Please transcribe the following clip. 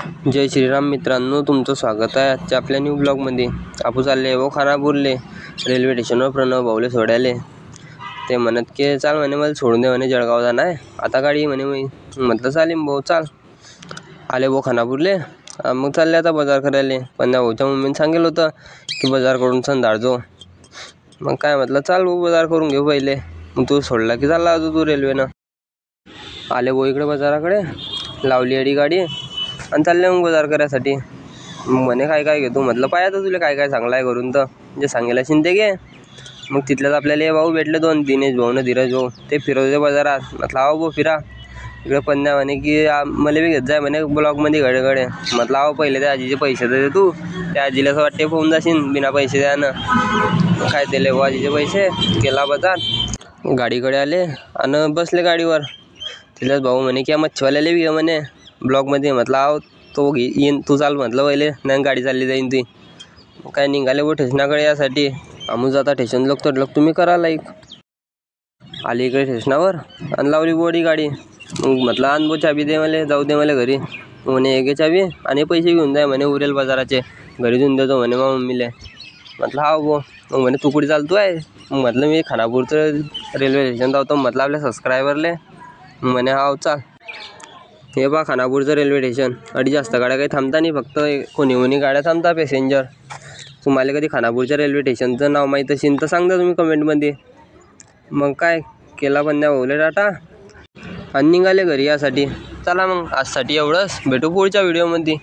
जय श्रीराम मित्रांनो, तुमचं स्वागत आहे आजच्या आपल्या न्यू ब्लॉगमध्ये। आपण चालले वो खानापूरले रेल्वे स्टेशनवर प्रणव भाऊले सोडायले। ते म्हणत की चाल म्हणे मला सोडून दे म्हणे, जळगाव जाणं आहे आता गाडी म्हणे। मी म्हटलं चालेल भाऊ चाल। आले वो खानापूरले, मग चालले आता बाजार करायला। पण भाऊच्या मम्मीने सांगितलं होतं की बाजार करून संध्याकाळ जाऊ। मग काय म्हटलं चाल भाऊ बाजार करून घेऊ पहिले, मग तू सोडला की चालला तू रेल्वेनं। आले भाऊ इकडे बाजाराकडे, लावली अडी गाडी आणि चालले मग बाजार करायसाठी। मग म्हणे काय काय घेतो, म्हटलं पाहायचं तुला काय काय चांगलं आहे करून, तर जे सांगेल असेल ते घे। मग तिथल्याच आपल्याला हे भाऊ भेटले दोन, दिनेश भाऊ न धीरज भाऊ, ते फिरवते बाजारात। म्हटलं आहो भाऊ फिरा इकडे। पण म्हणे की मला बी घेत जाय म्हणे ब्लॉगमध्ये घडे घडे। म्हटलं आहो पहिले त्या आजीचे पैसे दे तू, त्या आजीला असं वाटते होऊन जाशील बिना पैसे द्यानं। काय दिले भाऊ आजीचे पैसे, केला बाजार। गाडीकडे आले आणि बसले गाडीवर। तिथल्याच भाऊ म्हणे की मच्छीवाल्याला बी घे म्हणे ब्लॉगमध्ये। म्हटलं आहो तो येईन तू चाल म्हटलं पहिले, नाही गाडी चालली जाईन ती। काय निघाले वो स्टेशनाकडे यासाठी। आम्ही जाता स्टेशन लोक तर तुम्ही करा लाईक। आली इकडे स्टेशनावर आणि लावली बोडी गाडी। मग म्हटलं आण बो चाबी दे मला, जाऊ दे मला घरी। म्हणे घे चाबी आणि पैसे घेऊन जाय म्हणे उरेल बाजाराचे, घरी देऊन देतो म्हणे मग मम्मीले। म्हटलं हा बो। मग म्हणे तू कुठे चालतो आहे? मग म्हटलं मी खानापूरचं रेल्वे स्टेशन जातो म्हटलं आपल्या सबस्क्रायबरले। म्हणे हाव चाल। हे बा खानापूरचं रेल्वे स्टेशन, अडी जास्त गाड्या काही थांबता नाही, फक्त कोणी गाड्या थांबता पॅसेंजर। तुम्हाला कधी खानापूरच्या रेल्वे स्टेशनचं नाव माहीत असेल तर सांगा तुम्ही कमेंटमध्ये। मग काय केला पण भाऊले टाटा आणि निघाले घरी यासाठी। चला मग आजसाठी एवढंच, भेटू पुढच्या व्हिडिओमध्ये।